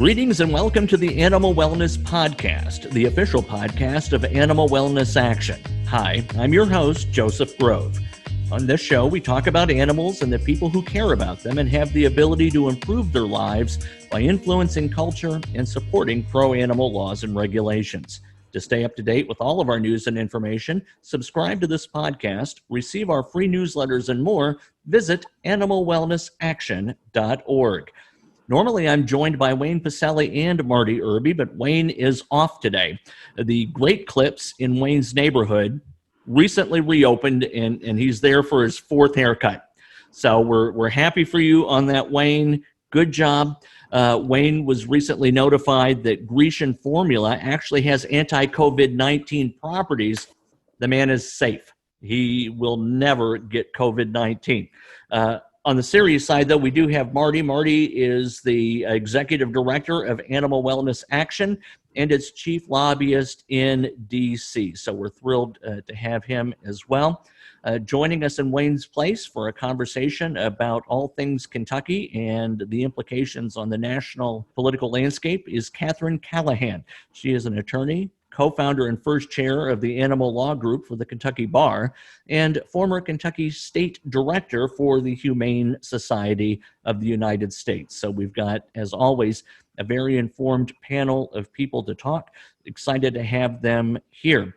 Greetings and welcome to the Animal Wellness Podcast, the official podcast of Animal Wellness Action. Hi, I'm your host, Joseph Grove. On this show, we talk about animals and the people who care about them and have the ability to improve their lives by influencing culture and supporting pro-animal laws and regulations. To stay up to date with all of our news and information, subscribe to this podcast, receive our free newsletters and more, visit animalwellnessaction.org. Normally, I'm joined by Wayne Pacelle and Marty Irby, but Wayne is off today. The Great Clips in Wayne's neighborhood recently reopened, and he's there for his fourth haircut. So we're happy for you on that, Wayne. Good job. Wayne was recently notified that Grecian formula actually has anti-COVID-19 properties. The man is safe. He will never get COVID-19. On the serious side, though, we do have Marty. Marty is the executive director of Animal Wellness Action and its chief lobbyist in D.C. So we're thrilled to have him as well. Joining us in Wayne's place for a conversation about all things Kentucky and the implications on the national political landscape is Catherine Callahan. She is an attorney, co-founder and first chair of the Animal Law Group for the Kentucky Bar, and former Kentucky State Director for the Humane Society of the United States. So we've got, as always, a very informed panel of people to talk. Excited to have them here.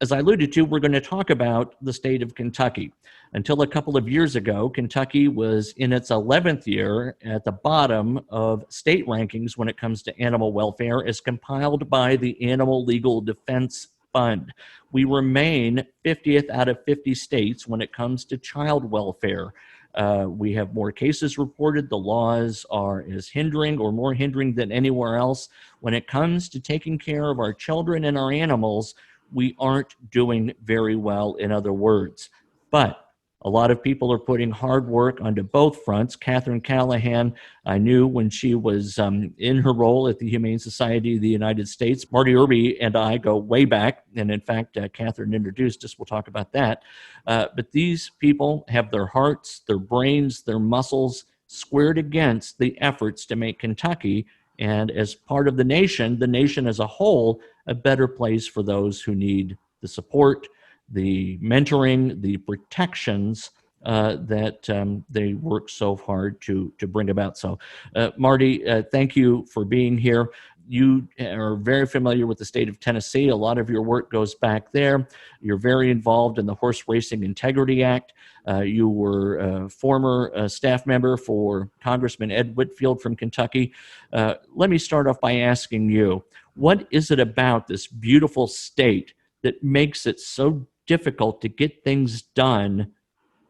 As I alluded to, we're going to talk about the state of Kentucky. Until a couple of years ago, Kentucky was in its 11th year at the bottom of state rankings when it comes to animal welfare as compiled by the Animal Legal Defense Fund. We remain 50th out of 50 states when it comes to child welfare. We have more cases reported. The laws are as hindering or more hindering than anywhere else. When it comes to taking care of our children and our animals, we aren't doing very well, in other words. But a lot of people are putting hard work onto both fronts. Catherine Callahan, I knew when she was in her role at the Humane Society of the United States. Marty Irby and I go way back, and in fact, Catherine introduced us. We'll talk about that. But these people have their hearts, their brains, their muscles squared against the efforts to make Kentucky, and as part of the nation as a whole, a better place for those who need the support, the mentoring, the protections that they work so hard to bring about. So, Marty, thank you for being here. You are very familiar with the state of Tennessee. A lot of your work goes back there. You're very involved in the Horse Racing Integrity Act. You were a former staff member for Congressman Ed Whitfield from Kentucky. Let me start off by asking you, what is it about this beautiful state that makes it so difficult to get things done,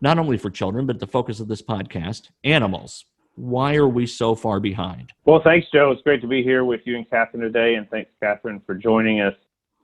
not only for children, but the focus of this podcast, animals? Why are we so far behind? Well, thanks, Joe. It's great to be here with you and Catherine today, and thanks, Catherine, for joining us.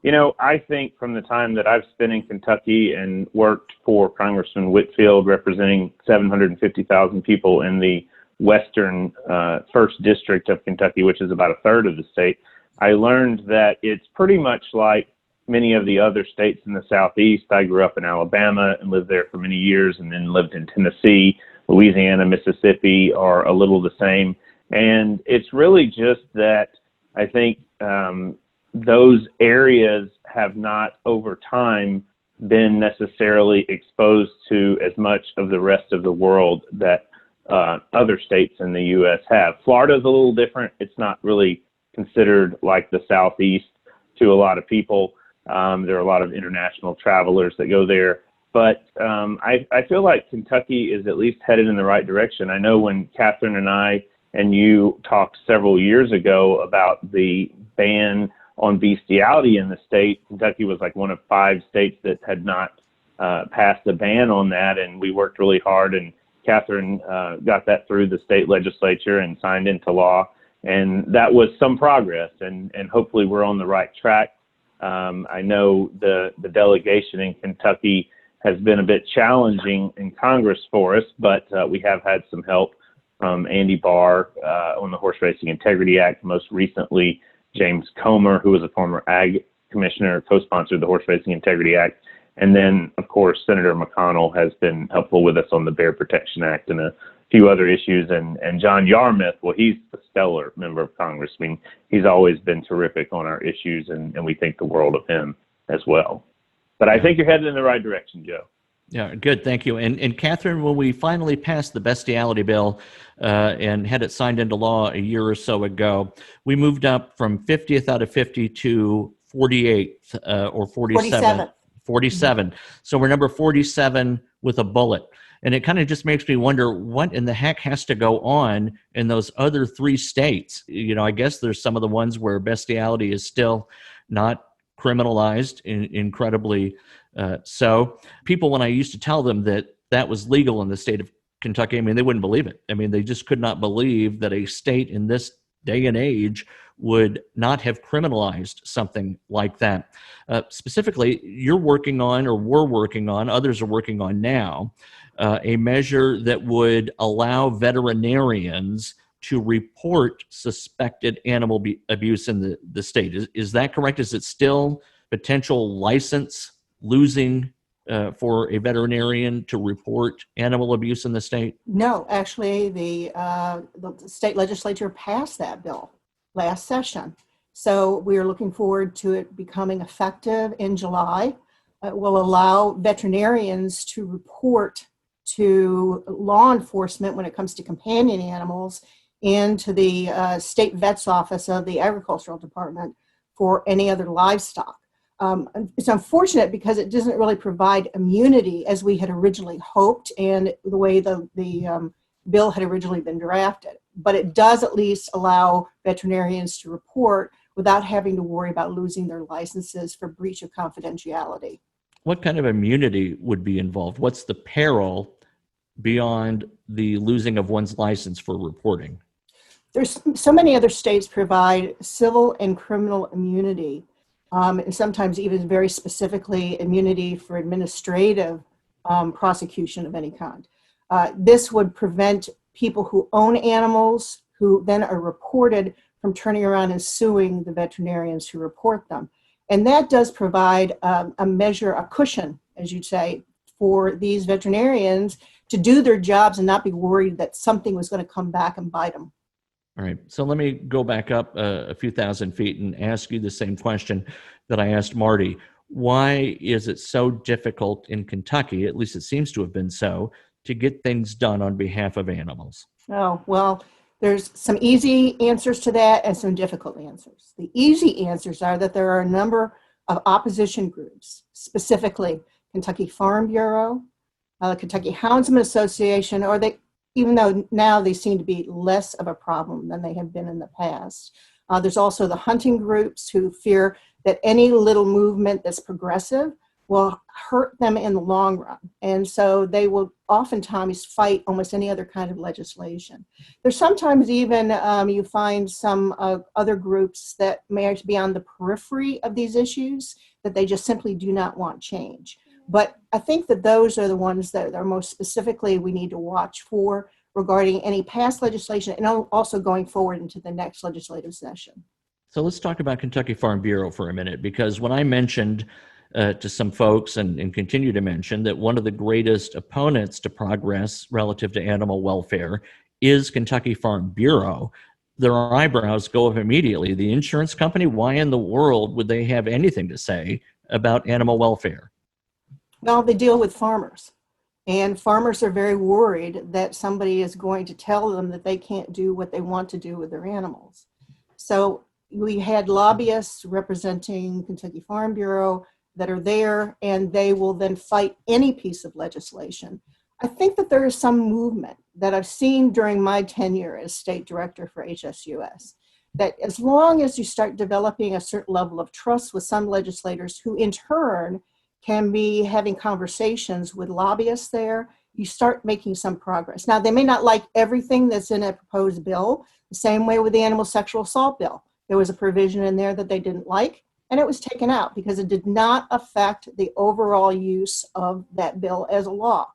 You know, I think from the time that I've spent in Kentucky and worked for Congressman Whitfield, representing 750,000 people in the western 1st District of Kentucky, which is about a third of the state, I learned that it's pretty much like many of the other states in the Southeast. I grew up in Alabama and lived there for many years, and then lived in Tennessee. Louisiana, Mississippi are a little the same. And it's really just that I think those areas have not over time been necessarily exposed to as much of the rest of the world that other states in the U.S. have. Florida's a little different. It's not really considered like the Southeast to a lot of people. There are a lot of international travelers that go there. But I feel like Kentucky is at least headed in the right direction. I know when Catherine and I and you talked several years ago about the ban on bestiality in the state, Kentucky was like one of 5 states that had not passed a ban on that. And we worked really hard, and Catherine got that through the state legislature and signed into law. And that was some progress, and hopefully we're on the right track. I know the delegation in Kentucky has been a bit challenging in Congress for us, but we have had some help from Andy Barr on the Horse Racing Integrity Act. Most recently, James Comer, who was a former ag commissioner, co-sponsored the Horse Racing Integrity Act. And then, of course, Senator McConnell has been helpful with us on the Bear Protection Act and few other issues. And John Yarmouth, well, he's a stellar member of Congress. I mean, he's always been terrific on our issues, and we think the world of him as well. But I think you're headed in the right direction, Joe. Yeah, good. Thank you. And Catherine, when we finally passed the bestiality bill and had it signed into law a year or so ago, we moved up from 50th out of 50 to 48th or 47th. 47. So we're number 47 with a bullet. And it kind of just makes me wonder what in the heck has to go on in those other 3 states. You know, I guess there's some of the ones where bestiality is still not criminalized, incredibly so. People, when I used to tell them that that was legal in the state of Kentucky, I mean, they wouldn't believe it. I mean, they just could not believe that a state in this day and age would not have criminalized something like that. Specifically, you're working on, or we're working on, others are working on now, a measure that would allow veterinarians to report suspected animal abuse in the state. Is that correct? Is it still potential license losing for a veterinarian to report animal abuse in the state? No, actually, the state legislature passed that bill last session. So we are looking forward to it becoming effective in July. It will allow veterinarians to report to law enforcement when it comes to companion animals and to the state vet's office of the agricultural department for any other livestock. It's unfortunate because it doesn't really provide immunity as we had originally hoped and the way the bill had originally been drafted. But it does at least allow veterinarians to report without having to worry about losing their licenses for breach of confidentiality. What kind of immunity would be involved? What's the peril beyond the losing of one's license for reporting? There's so many other states provide civil and criminal immunity, and sometimes even very specifically immunity for administrative prosecution of any kind. This would prevent people who own animals who then are reported from turning around and suing the veterinarians who report them. And that does provide a measure, a cushion, as you'd say, for these veterinarians to do their jobs and not be worried that something was going to come back and bite them. All right. So let me go back up a few thousand feet and ask you the same question that I asked Marty. Why is it so difficult in Kentucky, at least it seems to have been so, to get things done on behalf of animals? Oh, well, there's some easy answers to that and some difficult answers. The easy answers are that there are a number of opposition groups, specifically Kentucky Farm Bureau, Kentucky Houndsman Association, or even though now they seem to be less of a problem than they have been in the past. There's also the hunting groups who fear that any little movement that's progressive will hurt them in the long run. And so they will oftentimes fight almost any other kind of legislation. There's sometimes even, you find some other groups that may be on the periphery of these issues that they just simply do not want change. But I think that those are the ones that are most specifically we need to watch for regarding any past legislation and also going forward into the next legislative session. So let's talk about Kentucky Farm Bureau for a minute, because when I mentioned to some folks and continue to mention that one of the greatest opponents to progress relative to animal welfare is Kentucky Farm Bureau, their eyebrows go up immediately. The insurance company, why in the world would they have anything to say about animal welfare? Well, they deal with farmers, and farmers are very worried that somebody is going to tell them that they can't do what they want to do with their animals. So we had lobbyists representing Kentucky Farm Bureau that are there, and they will then fight any piece of legislation. I think that there is some movement that I've seen during my tenure as state director for HSUS, that as long as you start developing a certain level of trust with some legislators who in turn can be having conversations with lobbyists there, you start making some progress. Now, they may not like everything that's in a proposed bill, the same way with the animal sexual assault bill. There was a provision in there that they didn't like, and it was taken out because it did not affect the overall use of that bill as a law.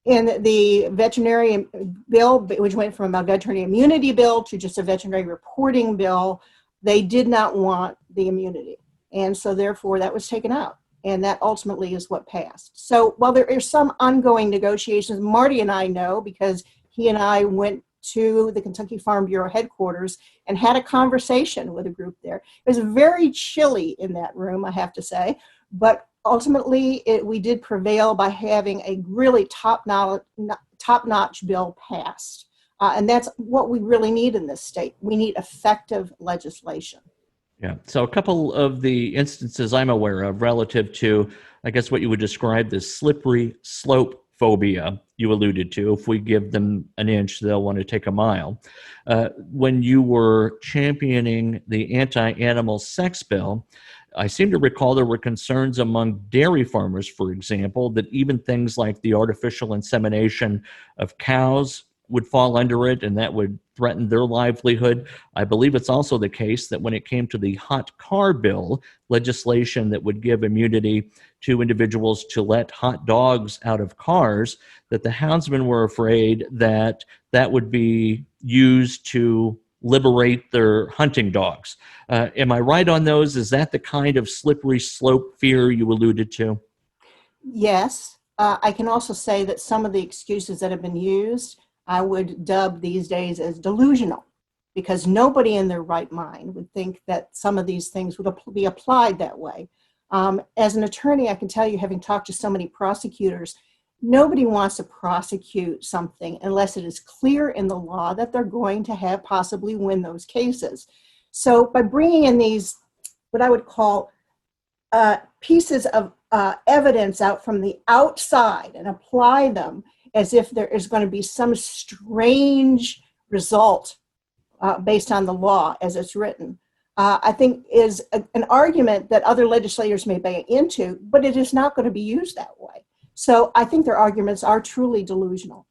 In the veterinary bill, which went from a veterinary immunity bill to just a veterinary reporting bill, they did not want the immunity. And so therefore that was taken out. And that ultimately is what passed. So while there are some ongoing negotiations, Marty and I know because he and I went to the Kentucky Farm Bureau headquarters and had a conversation with a group there. It was very chilly in that room, I have to say, but ultimately we did prevail by having a really top-notch bill passed. And that's what we really need in this state. We need effective legislation. Yeah. So a couple of the instances I'm aware of relative to, I guess, what you would describe as slippery slope phobia you alluded to. If we give them an inch, they'll want to take a mile. When you were championing the anti-animal sex bill, I seem to recall there were concerns among dairy farmers, for example, that even things like the artificial insemination of cows would fall under it, and that would threaten their livelihood. I believe it's also the case that when it came to the hot car bill, legislation that would give immunity to individuals to let hot dogs out of cars, that the houndsmen were afraid that that would be used to liberate their hunting dogs. Am I right on those? Is that the kind of slippery slope fear you alluded to? Yes. I can also say that some of the excuses that have been used I would dub these days as delusional, because nobody in their right mind would think that some of these things would be applied that way. As an attorney, I can tell you, having talked to so many prosecutors, nobody wants to prosecute something unless it is clear in the law that they're going to have possibly win those cases. So by bringing in these, what I would call pieces of evidence out from the outside and apply them as if there is going to be some strange result based on the law as it's written, I think is an argument that other legislators may buy into, but it is not going to be used that way. So I think their arguments are truly delusional.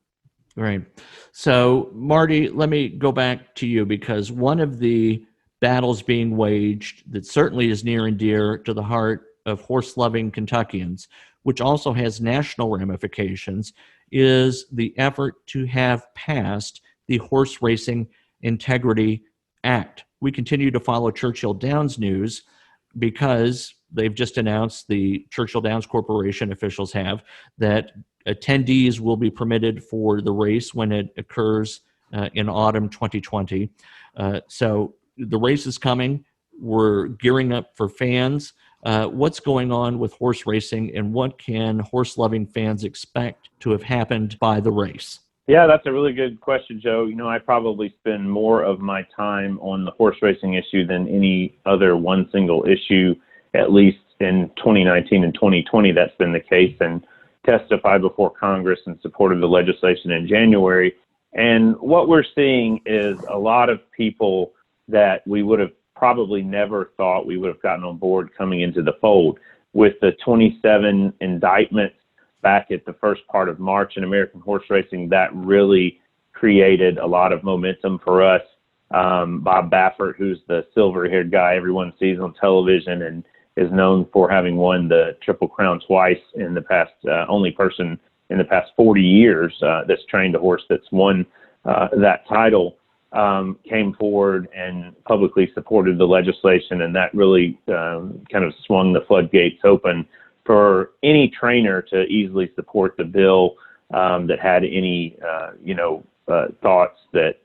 Right. So, Marty, let me go back to you, because one of the battles being waged that certainly is near and dear to the heart of horse-loving Kentuckians, which also has national ramifications, is the effort to have passed the Horse Racing Integrity Act. We continue to follow Churchill Downs news because they've just announced, the Churchill Downs Corporation officials have, that attendees will be permitted for the race when it occurs in autumn 2020. So the race is coming. We're gearing up for fans. What's going on with horse racing, and what can horse-loving fans expect to have happened by the race? Yeah, that's a really good question, Joe. You know, I probably spend more of my time on the horse racing issue than any other one single issue, at least in 2019 and 2020. That's been the case, and testified before Congress in support of the legislation in January. And what we're seeing is a lot of people that we would have probably never thought we would have gotten on board coming into the fold. With the 27 indictments back at the first part of March in American horse racing, that really created a lot of momentum for us. Bob Baffert, who's the silver-haired guy everyone sees on television and is known for having won the Triple Crown twice in the past, only person in the past 40 years that's trained a horse that's won that title, came forward and publicly supported the legislation, and that really kind of swung the floodgates open for any trainer to easily support the bill that had any, thoughts that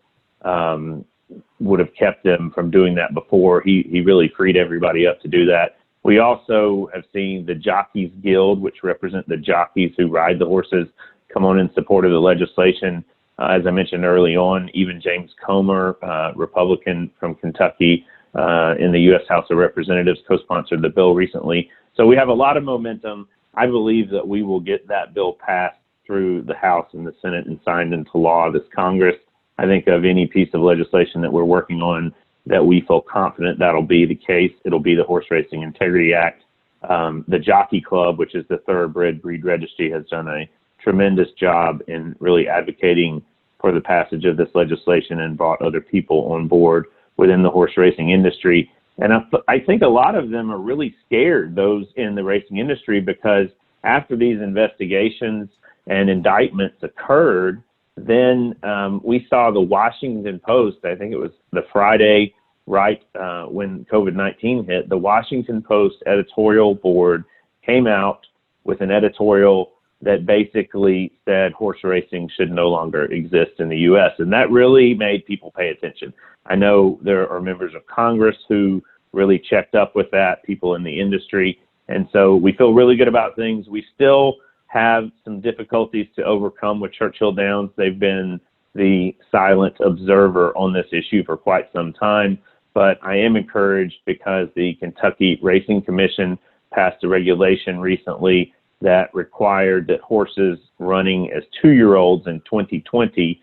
would have kept them from doing that before. He really freed everybody up to do that. We also have seen the Jockeys Guild, which represent the jockeys who ride the horses, come on in support of the legislation. As I mentioned early on, even James Comer, Republican from Kentucky, in the U.S. House of Representatives, co-sponsored the bill recently. So we have a lot of momentum. I believe that we will get that bill passed through the House and the Senate and signed into law this Congress. I think of any piece of legislation that we're working on that we feel confident that'll be the case, it'll be the Horse Racing Integrity Act. The Jockey Club, which is the Thoroughbred Breed Registry, has done a tremendous job in really advocating for the passage of this legislation and brought other people on board within the horse racing industry. And I think a lot of them are really scared, those in the racing industry, because after these investigations and indictments occurred, then we saw the Washington Post, I think it was the Friday right when COVID-19 hit, the Washington Post editorial board came out with an editorial that basically said horse racing should no longer exist in the U.S. And that really made people pay attention. I know there are members of Congress who really checked up with that, people in the industry. And so we feel really good about things. We still have some difficulties to overcome with Churchill Downs. They've been the silent observer on this issue for quite some time, but I am encouraged because the Kentucky Racing Commission passed a regulation recently that required that horses running as 2-year-olds in 2020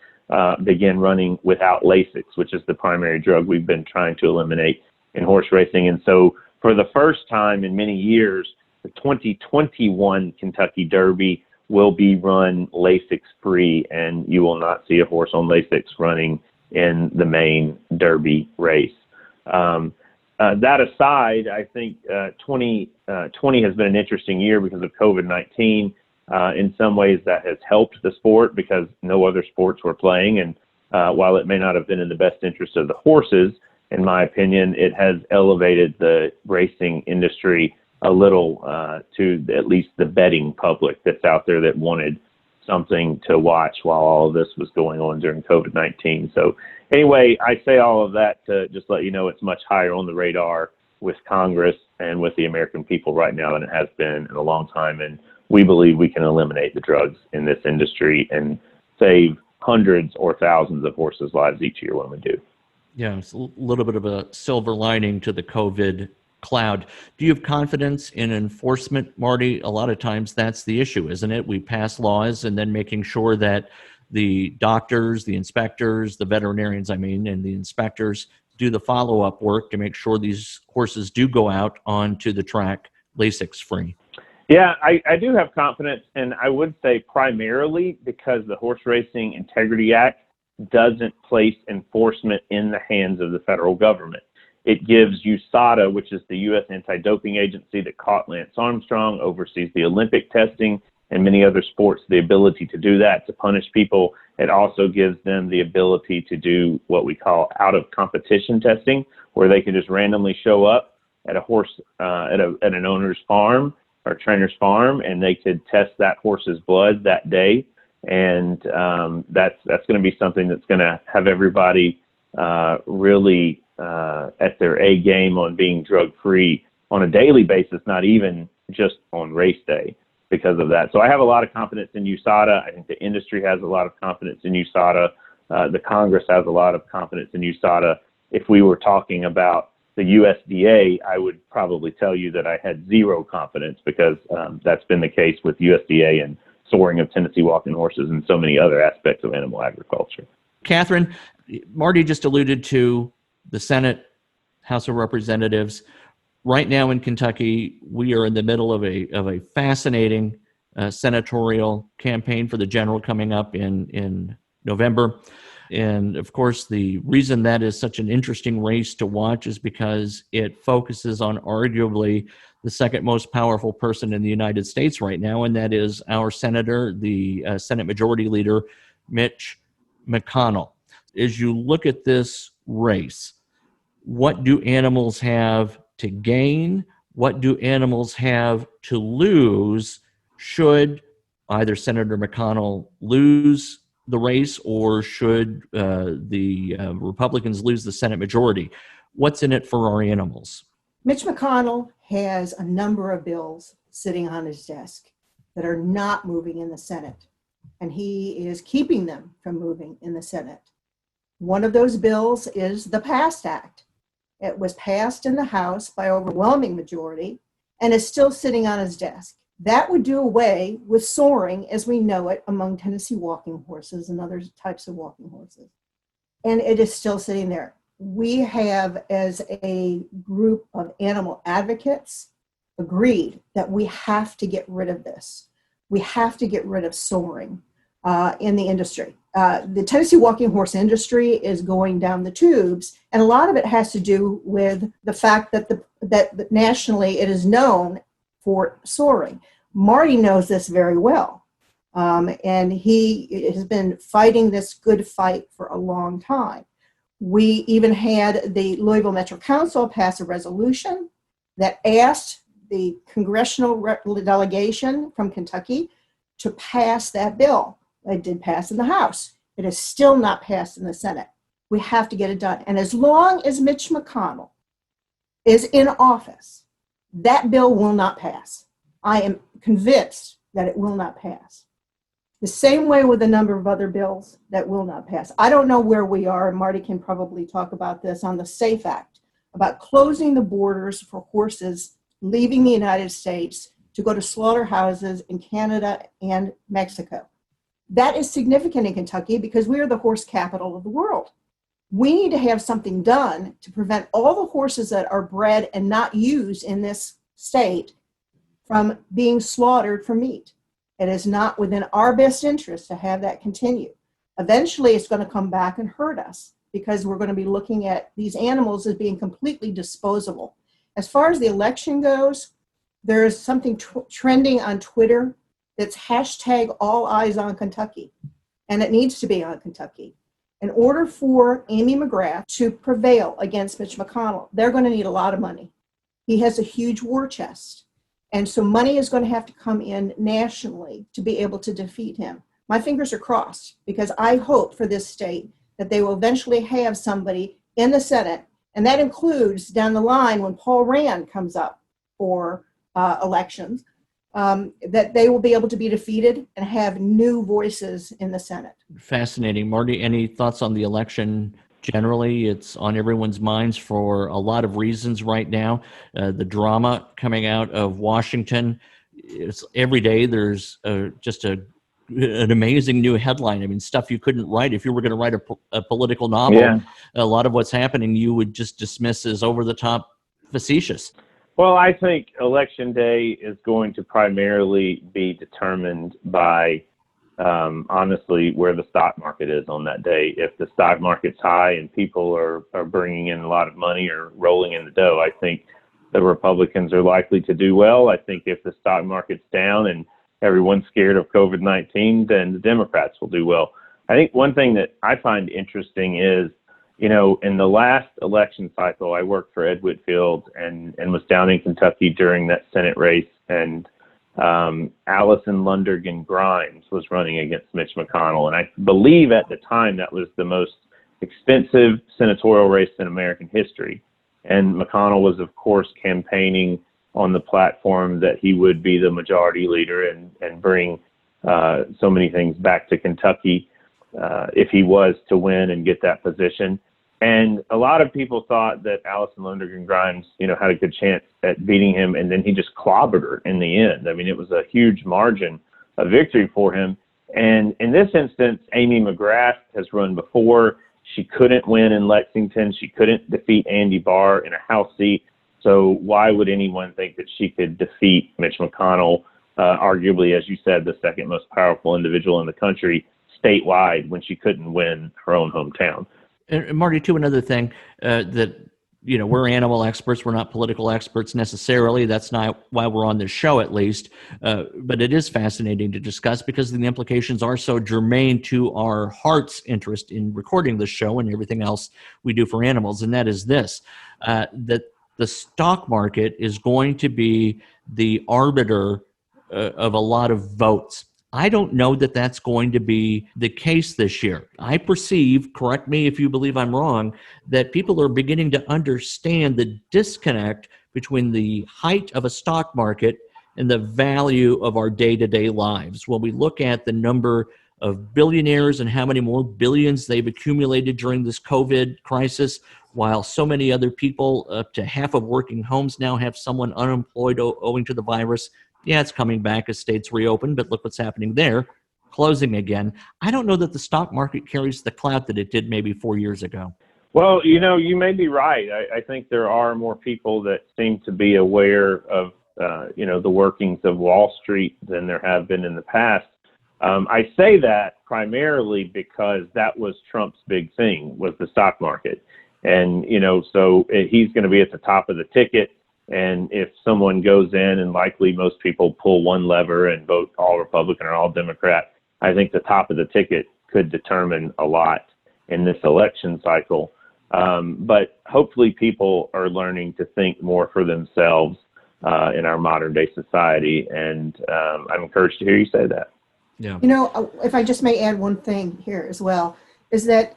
begin running without Lasix, which is the primary drug we've been trying to eliminate in horse racing. And so for the first time in many years, the 2021 Kentucky Derby will be run Lasix free, and you will not see a horse on Lasix running in the main Derby race. That aside, I think 2020 has been an interesting year because of COVID-19. In some ways, that has helped the sport because no other sports were playing. And while it may not have been in the best interest of the horses, in my opinion, it has elevated the racing industry a little to at least the betting public that's out there that wanted something to watch while all of this was going on during COVID-19. So anyway, I say all of that to just let you know it's much higher on the radar with Congress and with the American people right now than it has been in a long time. And we believe we can eliminate the drugs in this industry and save hundreds or thousands of horses' lives each year when we do. Yeah, it's a little bit of a silver lining to the COVID cloud. Do you have confidence in enforcement, Marty? A lot of times that's the issue, isn't it? We pass laws and then making sure that the doctors, the inspectors, the veterinarians, and the inspectors do the follow-up work to make sure these horses do go out onto the track Lasix free. Yeah, I do have confidence, and I would say primarily because the Horse Racing Integrity Act doesn't place enforcement in the hands of the federal government. It gives USADA, which is the U.S. anti-doping agency that caught Lance Armstrong, oversees the Olympic testing and many other sports, the ability to do that, to punish people. It also gives them the ability to do what we call out-of-competition testing, where they can just randomly show up at a horse, at an owner's farm or trainer's farm, and they could test that horse's blood that day. And that's going to be something that's going to have everybody really at their A game on being drug-free on a daily basis, not even just on race day because of that. So I have a lot of confidence in USADA. I think the industry has a lot of confidence in USADA. The Congress has a lot of confidence in USADA. If we were talking about the USDA, I would probably tell you that I had zero confidence because that's been the case with USDA and soaring of Tennessee walking horses and so many other aspects of animal agriculture. Catherine, Marty just alluded to the Senate, House of Representatives. Right now in Kentucky, we are in the middle of a fascinating senatorial campaign for the general coming up in November. And of course, the reason that is such an interesting race to watch is because it focuses on arguably the second most powerful person in the United States right now, and that is our senator, the Senate Majority Leader, Mitch McConnell. As you look at this race, what do animals have to gain? What do animals have to lose should either Senator McConnell lose the race or should the Republicans lose the Senate majority? What's in it for our animals? Mitch McConnell has a number of bills sitting on his desk that are not moving in the Senate, and he is keeping them from moving in the Senate. One of those bills is the PAST Act. It was passed in the House by overwhelming majority and is still sitting on his desk. That would do away with soaring as we know it among Tennessee walking horses and other types of walking horses. And it is still sitting there. We have, as a group of animal advocates, agreed that we have to get rid of this. We have to get rid of soaring in the industry. The Tennessee walking horse industry is going down the tubes, and a lot of it has to do with the fact that nationally it is known for soaring. Marty knows this very well, and he has been fighting this good fight for a long time. We even had the Louisville Metro Council pass a resolution that asked the congressional delegation from Kentucky to pass that bill. It did pass in the House. It is still not passed in the Senate. We have to get it done. And as long as Mitch McConnell is in office, that bill will not pass. I am convinced that it will not pass. The same way with a number of other bills that will not pass. I don't know where we are, and Marty can probably talk about this, on the SAFE Act, about closing the borders for horses leaving the United States to go to slaughterhouses in Canada and Mexico. That is significant in Kentucky because we are the horse capital of the world. We need to have something done to prevent all the horses that are bred and not used in this state from being slaughtered for meat. It is not within our best interest to have that continue. Eventually, it's going to come back and hurt us because we're going to be looking at these animals as being completely disposable. As far as the election goes, there is something trending on Twitter that's hashtag all eyes on Kentucky, and it needs to be on Kentucky. In order for Amy McGrath to prevail against Mitch McConnell, they're going to need a lot of money. He has a huge war chest. And so money is going to have to come in nationally to be able to defeat him. My fingers are crossed because I hope for this state that they will eventually have somebody in the Senate, and that includes down the line when Paul Rand comes up for elections, that they will be able to be defeated and have new voices in the Senate. Fascinating. Marty, any thoughts on the election generally? It's on everyone's minds for a lot of reasons right now. The drama coming out of Washington, it's every day there's just an amazing new headline. I mean, stuff you couldn't write if you were going to write a political novel. Yeah. A lot of what's happening you would just dismiss as over-the-top facetious. Well, I think Election Day is going to primarily be determined by honestly, where the stock market is on that day. If the stock market's high and people are bringing in a lot of money or rolling in the dough, I think the Republicans are likely to do well. I think if the stock market's down and everyone's scared of COVID-19, then the Democrats will do well. I think one thing that I find interesting is, you know, in the last election cycle, I worked for Ed Whitfield and was down in Kentucky during that Senate race, and Allison Lundergan Grimes was running against Mitch McConnell. And I believe at the time that was the most expensive senatorial race in American history. And McConnell was, of course, campaigning on the platform that he would be the majority leader and bring so many things back to Kentucky if he was to win and get that position. And a lot of people thought that Allison Lundergan Grimes, you know, had a good chance at beating him, and then he just clobbered her in the end. I mean, it was a huge margin of victory for him. And in this instance, Amy McGrath has run before. She couldn't win in Lexington. She couldn't defeat Andy Barr in a House seat. So why would anyone think that she could defeat Mitch McConnell, arguably, as you said, the second most powerful individual in the country statewide, when she couldn't win her own hometown? And Marty, too, another thing that, you know, we're animal experts. We're not political experts necessarily. That's not why we're on this show, at least. But it is fascinating to discuss because the implications are so germane to our heart's interest in recording the show and everything else we do for animals. And that is this, that the stock market is going to be the arbiter of a lot of votes. I don't know that that's going to be the case this year. I perceive, correct me if you believe I'm wrong, that people are beginning to understand the disconnect between the height of a stock market and the value of our day-to-day lives. When we look at the number of billionaires and how many more billions they've accumulated during this COVID crisis, while so many other people, up to half of working homes now have someone unemployed owing to the virus. Yeah, it's coming back as states reopen, but look what's happening there, closing again. I don't know that the stock market carries the clout that it did maybe 4 years ago. Well, you know, you may be right. I think there are more people that seem to be aware of, you know, the workings of Wall Street than there have been in the past. I say that primarily because that was Trump's big thing, was the stock market. And, you know, so he's going to be at the top of the ticket. And if someone goes in, and likely most people pull one lever and vote all Republican or all Democrat, I think the top of the ticket could determine a lot in this election cycle. But hopefully people are learning to think more for themselves in our modern day society. And I'm encouraged to hear you say that. Yeah. If I just may add one thing here as well, is that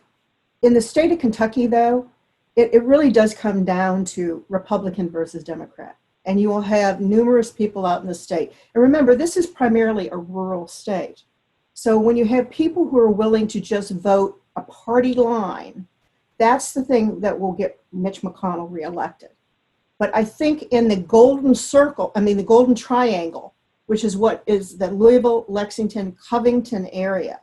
in the state of Kentucky, though, it really does come down to Republican versus Democrat. And you will have numerous people out in the state. And remember, this is primarily a rural state. So when you have people who are willing to just vote a party line, that's the thing that will get Mitch McConnell reelected. But I think in the golden the golden triangle, which is what is the Louisville, Lexington, Covington area,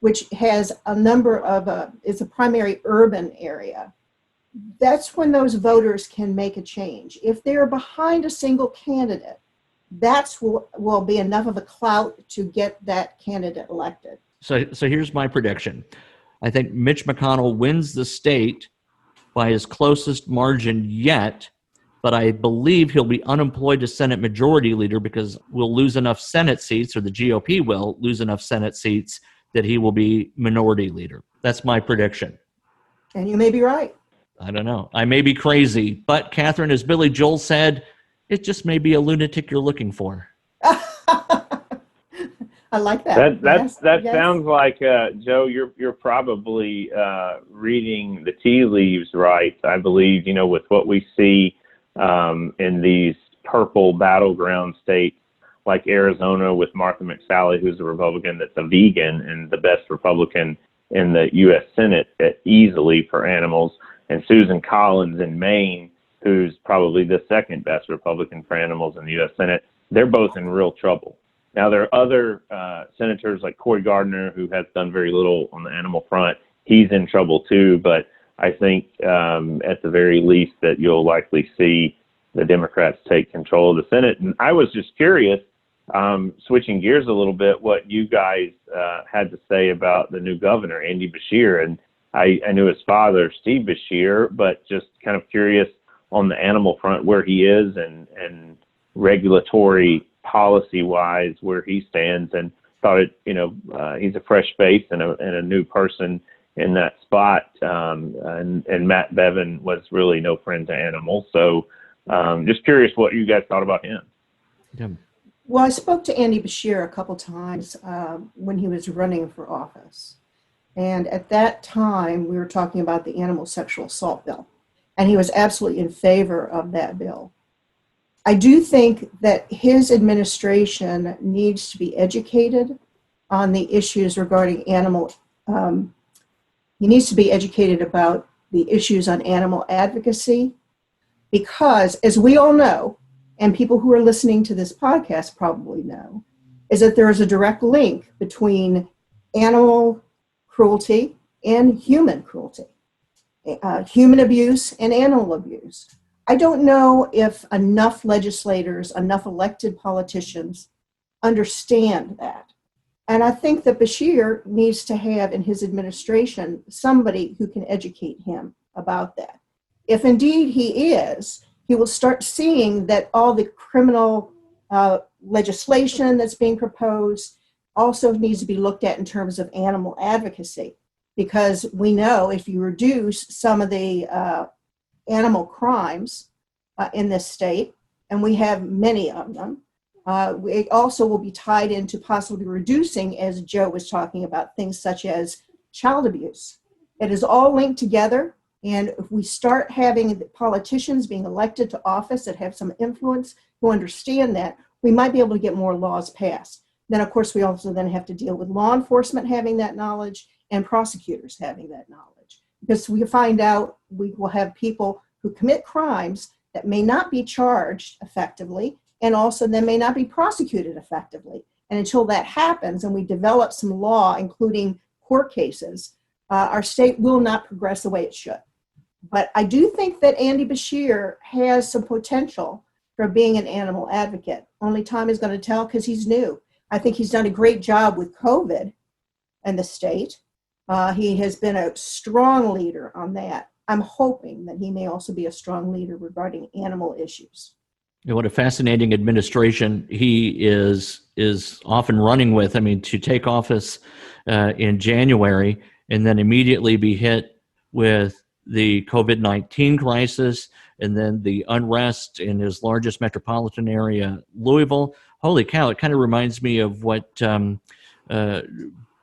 which has a number of, is a primary urban area, that's when those voters can make a change. If they're behind a single candidate, that's will be enough of a clout to get that candidate elected. So here's my prediction. I think Mitch McConnell wins the state by his closest margin yet, but I believe he'll be unemployed to Senate Majority Leader because we'll lose enough Senate seats, or the GOP will lose enough Senate seats, that he will be Minority Leader. That's my prediction. And you may be right. I don't know. I may be crazy, but Catherine, as Billy Joel said, it just may be a lunatic you're looking for. I like that. That sounds like Joe. You're probably reading the tea leaves right. I believe with what we see in these purple battleground states like Arizona with Martha McSally, who's a Republican that's a vegan and the best Republican in the U.S. Senate easily for animals, and Susan Collins in Maine, who's probably the second best Republican for animals in the U.S. Senate. They're both in real trouble. Now, there are other senators like Cory Gardner, who has done very little on the animal front. He's in trouble too, but I think at the very least that you'll likely see the Democrats take control of the Senate. And I was just curious, switching gears a little bit, what you guys had to say about the new governor, Andy Beshear. And I knew his father, Steve Beshear, but just kind of curious on the animal front where he is and regulatory policy-wise where he stands, and thought he's a fresh face and a new person in that spot. And Matt Bevin was really no friend to animals. So just curious what you guys thought about him. Yeah. Well, I spoke to Andy Beshear a couple times when he was running for office. And at that time, we were talking about the animal sexual assault bill. And he was absolutely in favor of that bill. I do think that his administration needs to be educated on the issues regarding animal. He needs to be educated about the issues on animal advocacy, because as we all know, and people who are listening to this podcast probably know, is that there is a direct link between animal cruelty and human cruelty, human abuse and animal abuse. I don't know if enough legislators, enough elected politicians understand that. And I think that Beshear needs to have in his administration somebody who can educate him about that. If indeed he is, he will start seeing that all the criminal legislation that's being proposed also needs to be looked at in terms of animal advocacy. Because we know if you reduce some of the animal crimes in this state, and we have many of them, it also will be tied into possibly reducing, as Joe was talking about, things such as child abuse. It is all linked together, and if we start having the politicians being elected to office that have some influence who understand that, we might be able to get more laws passed. Then, of course, we also then have to deal with law enforcement having that knowledge and prosecutors having that knowledge. Because we find out we will have people who commit crimes that may not be charged effectively, and also then may not be prosecuted effectively. And until that happens and we develop some law, including court cases, our state will not progress the way it should. But I do think that Andy Beshear has some potential for being an animal advocate. Only time is going to tell, because he's new. I think he's done a great job with COVID in the state. He has been a strong leader on that. I'm hoping that he may also be a strong leader regarding animal issues. What a fascinating administration he is often running with. I mean, to take office in January and then immediately be hit with the COVID-19 crisis, and then the unrest in his largest metropolitan area, Louisville. Holy cow, it kind of reminds me of what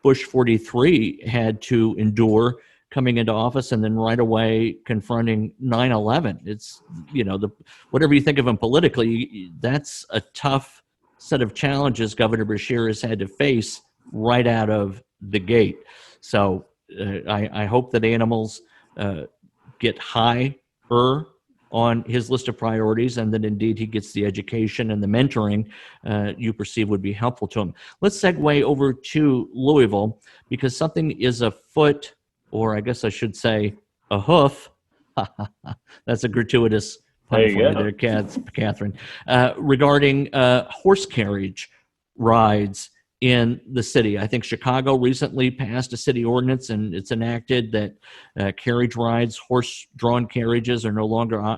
Bush 43 had to endure coming into office and then right away confronting 9/11. It's, whatever you think of him politically, that's a tough set of challenges Governor Beshear has had to face right out of the gate. So I hope that animals get higher on his list of priorities, and that indeed he gets the education and the mentoring you perceive would be helpful to him. Let's segue over to Louisville, because something is afoot, or I guess I should say a hoof. That's a gratuitous pun for you there, Catherine. Regarding horse carriage rides in the city. I think Chicago recently passed a city ordinance, and it's enacted that carriage rides, horse-drawn carriages, are no longer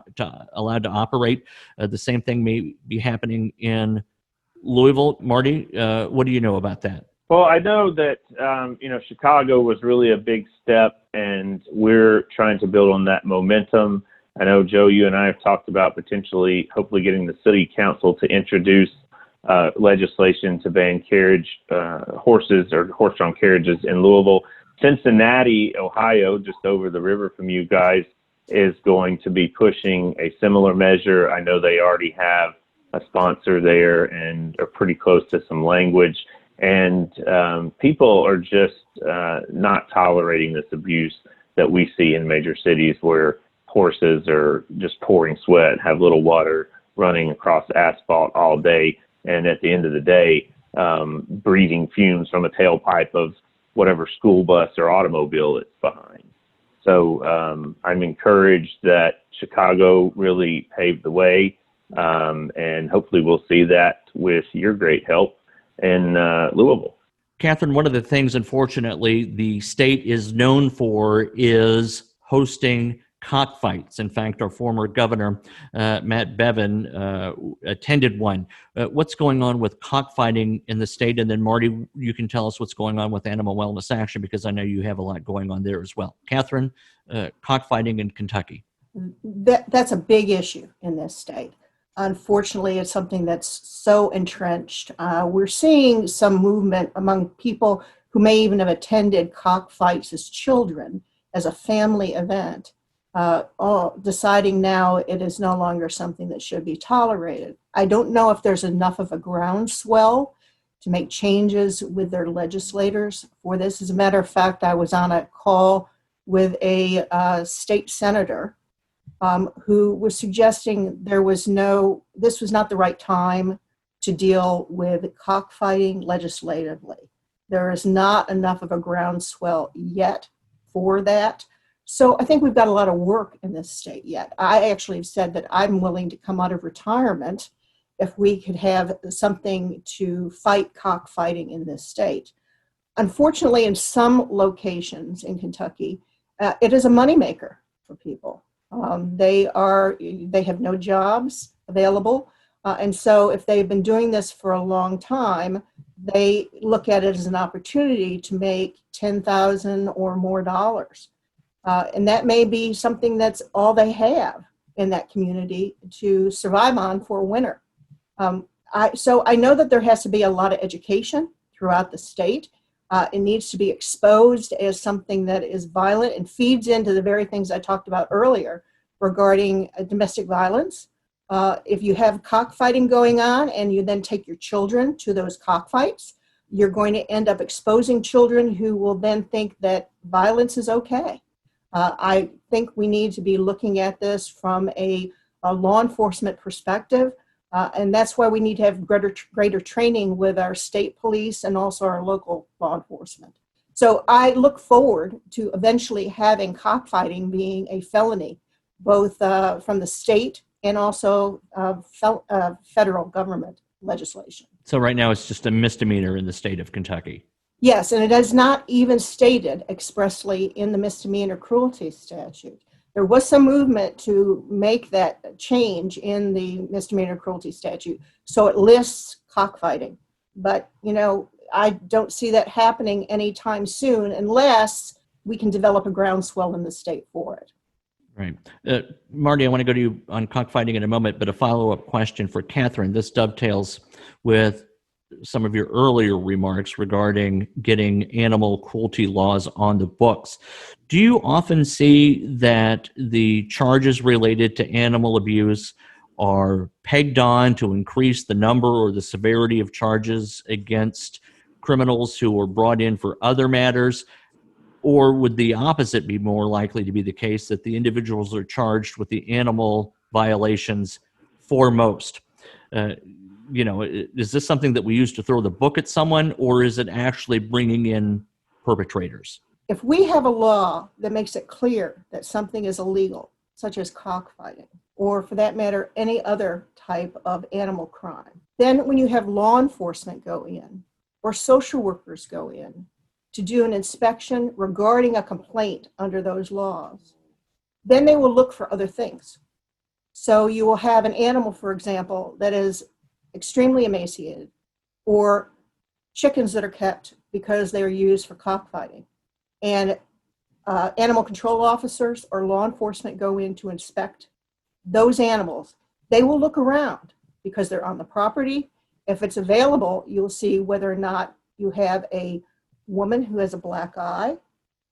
allowed to operate. The same thing may be happening in Louisville. Marty, what do you know about that? Well, I know that, Chicago was really a big step, and we're trying to build on that momentum. I know, Joe, you and I have talked about potentially, hopefully getting the city council to introduce legislation to ban horses or horse-drawn carriages in Louisville. Cincinnati, Ohio, just over the river from you guys, is going to be pushing a similar measure. I know they already have a sponsor there and are pretty close to some language. And people are just not tolerating this abuse that we see in major cities, where horses are just pouring sweat, have little water running across asphalt all day, and at the end of the day, breathing fumes from a tailpipe of whatever school bus or automobile it's behind. So I'm encouraged that Chicago really paved the way, and hopefully we'll see that with your great help in Louisville. Catherine, one of the things, unfortunately, the state is known for is hosting cockfights. In fact, our former governor, Matt Bevin, attended one. What's going on with cockfighting in the state? And then, Marty, you can tell us what's going on with Animal Wellness Action, because I know you have a lot going on there as well. Catherine, cockfighting in Kentucky. That's a big issue in this state. Unfortunately, it's something that's so entrenched. We're seeing some movement among people who may even have attended cockfights as children, as a family event, deciding now it is no longer something that should be tolerated. I don't know if there's enough of a groundswell to make changes with their legislators for this. As a matter of fact, I was on a call with a state senator who was suggesting this was not the right time to deal with cockfighting legislatively. There is not enough of a groundswell yet for that. So I think we've got a lot of work in this state yet. I actually have said that I'm willing to come out of retirement if we could have something to fight cockfighting in this state. Unfortunately, in some locations in Kentucky, it is a moneymaker for people. They have no jobs available. And so if they've been doing this for a long time, they look at it as an opportunity to make $10,000 or more dollars. And that may be something that's all they have in that community to survive on for a winter. So I know that there has to be a lot of education throughout the state. It needs to be exposed as something that is violent and feeds into the very things I talked about earlier regarding domestic violence. If you have cockfighting going on and you then take your children to those cockfights, you're going to end up exposing children who will then think that violence is okay. I think we need to be looking at this from a law enforcement perspective. And that's why we need to have greater training with our state police and also our local law enforcement. So I look forward to eventually having cockfighting being a felony, both from the state and also federal government legislation. So right now it's just a misdemeanor in the state of Kentucky. Yes, and it is not even stated expressly in the misdemeanor cruelty statute. There was some movement to make that change in the misdemeanor cruelty statute, so it lists cockfighting. But, I don't see that happening anytime soon unless we can develop a groundswell in the state for it. Right. Marty, I want to go to you on cockfighting in a moment, but a follow-up question for Catherine. This dovetails with some of your earlier remarks regarding getting animal cruelty laws on the books. Do you often see that the charges related to animal abuse are pegged on to increase the number or the severity of charges against criminals who are brought in for other matters? Or would the opposite be more likely to be the case, that the individuals are charged with the animal violations foremost? Is this something that we use to throw the book at someone, or is it actually bringing in perpetrators? If we have a law that makes it clear that something is illegal, such as cockfighting, or for that matter, any other type of animal crime, then when you have law enforcement go in or social workers go in to do an inspection regarding a complaint under those laws, then they will look for other things. So you will have an animal, for example, that is extremely emaciated, or chickens that are kept because they are used for cockfighting. And animal control officers or law enforcement go in to inspect those animals. They will look around because they're on the property. If it's available, you'll see whether or not you have a woman who has a black eye,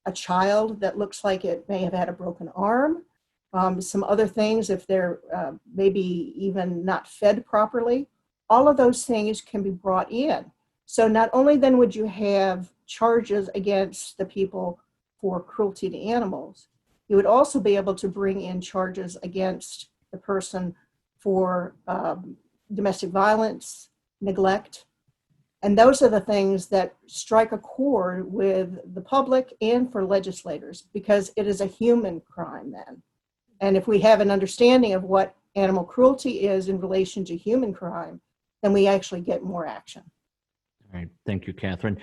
a child that looks like it may have had a broken arm, some other things if they're maybe even not fed properly. All of those things can be brought in. So not only then would you have charges against the people for cruelty to animals, you would also be able to bring in charges against the person for domestic violence, neglect. And those are the things that strike a chord with the public and for legislators, because it is a human crime then. And if we have an understanding of what animal cruelty is in relation to human crime, then we actually get more action. All right. Thank you, Catherine.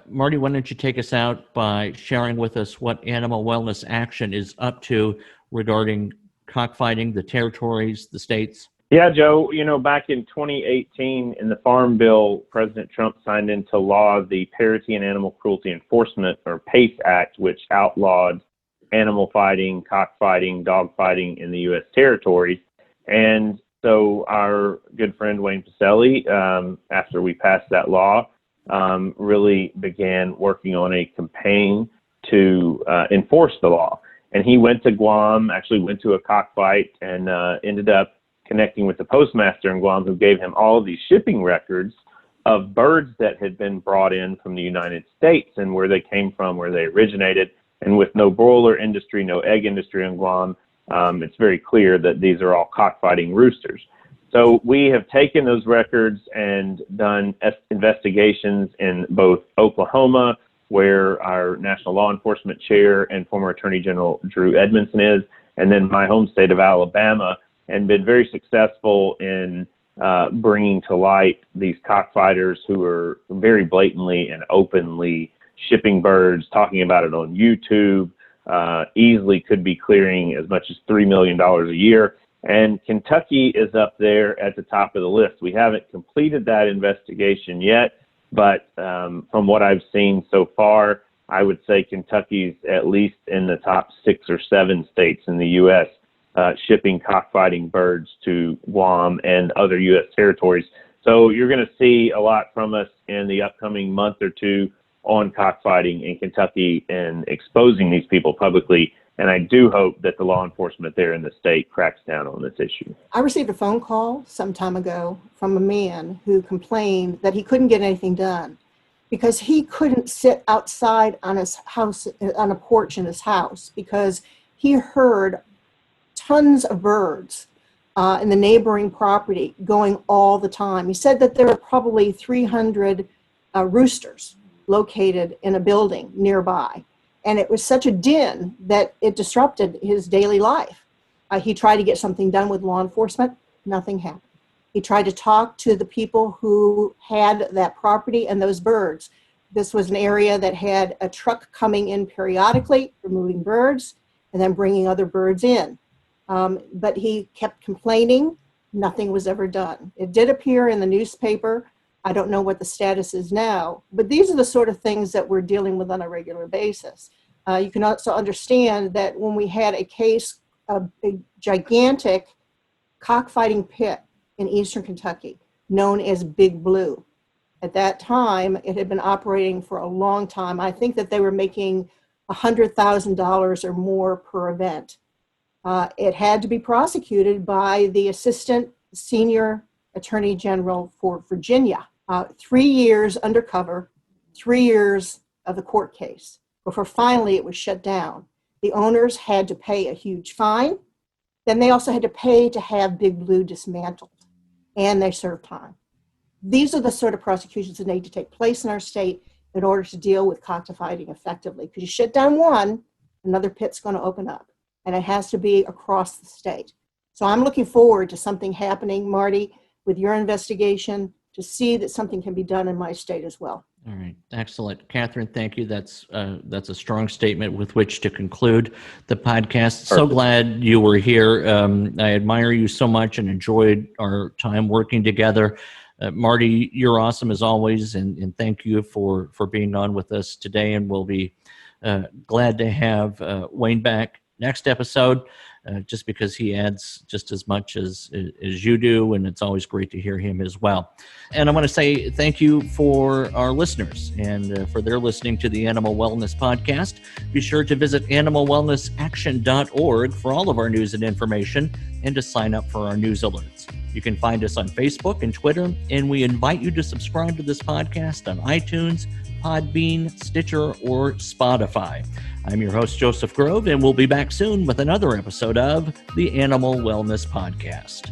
Marty, why don't you take us out by sharing with us what Animal Wellness Action is up to regarding cockfighting, the territories, the states? Yeah, Joe, back in 2018 in the Farm Bill, President Trump signed into law the Parity and Animal Cruelty Enforcement, or PACE Act, which outlawed animal fighting, cockfighting, dog fighting in the U.S. territories. And so our good friend Wayne Pacelle, after we passed that law, really began working on a campaign to enforce the law. And he went to Guam, actually went to a cockfight, and ended up connecting with the postmaster in Guam, who gave him all of these shipping records of birds that had been brought in from the United States and where they came from, where they originated. And with no broiler industry, no egg industry in Guam, it's very clear that these are all cockfighting roosters. So we have taken those records and done investigations in both Oklahoma, where our National Law Enforcement Chair and former Attorney General Drew Edmondson is, and then my home state of Alabama, and been very successful in bringing to light these cockfighters who are very blatantly and openly shipping birds, talking about it on YouTube, easily could be clearing as much as $3 million a year. And Kentucky is up there at the top of the list. We haven't completed that investigation yet, but from what I've seen so far, I would say Kentucky's at least in the top 6 or 7 states in the U.S. Shipping cockfighting birds to Guam and other U.S. territories. So you're going to see a lot from us in the upcoming month or two on cockfighting in Kentucky and exposing these people publicly. And I do hope that the law enforcement there in the state cracks down on this issue. I received a phone call some time ago from a man who complained that he couldn't get anything done because he couldn't sit outside on his house, on a porch in his house, because he heard tons of birds in the neighboring property going all the time. He said that there were probably 300 roosters located in a building nearby. And it was such a din that it disrupted his daily life. He tried to get something done with law enforcement. Nothing happened. He tried to talk to the people who had that property and those birds. This was an area that had a truck coming in periodically, removing birds, and then bringing other birds in. But he kept complaining. Nothing was ever done. It did appear in the newspaper. I don't know what the status is now, but these are the sort of things that we're dealing with on a regular basis. You can also understand that when we had a case a gigantic cockfighting pit in eastern Kentucky known as Big Blue. At that time, it had been operating for a long time. I think that they were making $100,000 or more per event. It had to be prosecuted by the Assistant Senior Attorney General for Virginia. 3 years undercover, 3 years of the court case before finally it was shut down. The owners had to pay a huge fine. Then they also had to pay to have Big Blue dismantled, and they served time. These are the sort of prosecutions that need to take place in our state in order to deal with cockfighting effectively. Because you shut down one, another pit's going to open up, and it has to be across the state. So I'm looking forward to something happening, Marty, with your investigation to see that something can be done in my state as well. All right. Excellent. Catherine, thank you. That's a strong statement with which to conclude the podcast. So glad you were here. I admire you so much and enjoyed our time working together. Marty, you're awesome as always, and thank you for being on with us today. And we'll be glad to have Wayne back next episode, just because he adds just as much as you do, and it's always great to hear him as well. And I want to say thank you for our listeners and for their listening to the Animal Wellness Podcast. Be sure to visit animalwellnessaction.org for all of our news and information and to sign up for our news alerts. You can find us on Facebook and Twitter, and we invite you to subscribe to this podcast on iTunes, Podbean, Stitcher, or Spotify. I'm your host, Joseph Grove, and we'll be back soon with another episode of the Animal Wellness Podcast.